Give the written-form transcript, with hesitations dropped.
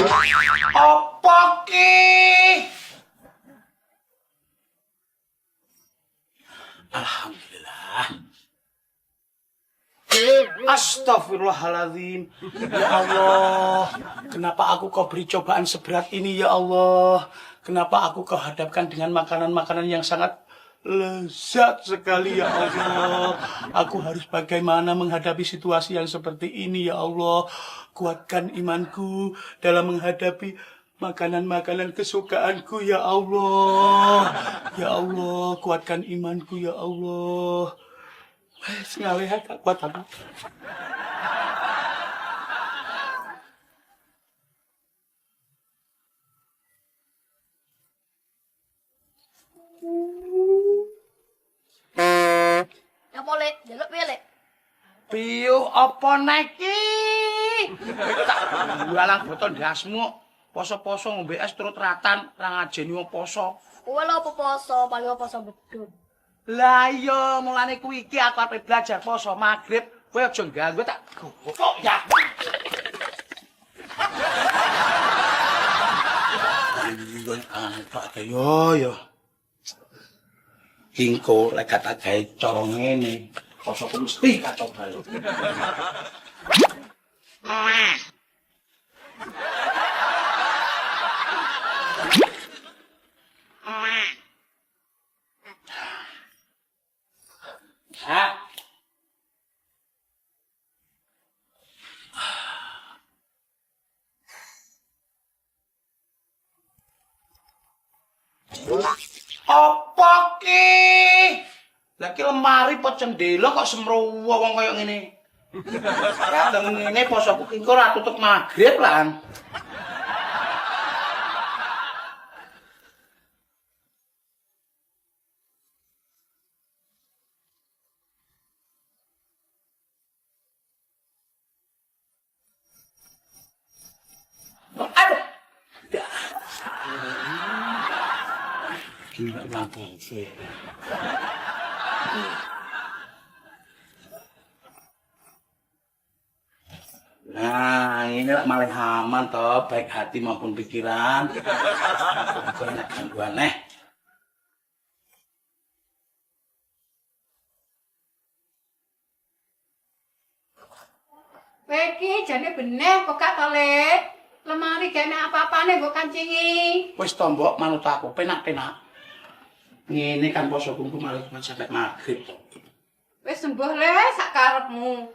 Apa ki? Alhamdulillah. Astagfirullahaladzim. Ya Allah, kenapa aku kau beri cobaan seberat ini ya Allah? Kenapa aku kau hadapkan dengan makanan-makanan yang sangat lezat sekali ya Allah? Aku harus bagaimana menghadapi situasi yang seperti ini ya Allah? Kuatkan imanku dalam menghadapi makanan-makanan kesukaanku ya Allah. Ya Allah, kuatkan imanku ya Allah. Ngalihat tak kuat aku. Ya boleh, jaluk pilih. Piyo apa neki? Tak jualan boton dasmu. Poso-poso ngombe es terus ratan, ra ngajeni wong poso. Kowe lho apa poso, paling poso bedut. Lah iya, mulane kuwi iki aku arep belajar poso magrib. Kowe aja ganggu tak kok ya. Pak yo. Hingko lek kata gawe cara ngene, poso ku mesti kacau balau. Hah? Apa ki? Lagi lemari po cendela kok semrowo wong kaya ngene. Kadang ngene posoku ki ora tutup magrib lan. Aduh. Gila ngapain sih? Nah, ini malah aman toh, baik hati maupun pikiran. Bukan gangguan Iki jane bener kok gak tolet. Lemari kene apa-apane mbok kancingi. Wis to mbok manut aku penak-penak. Ngene kan poso kumpul malah sampai maghrib. Wis sembuh le sak karepmu.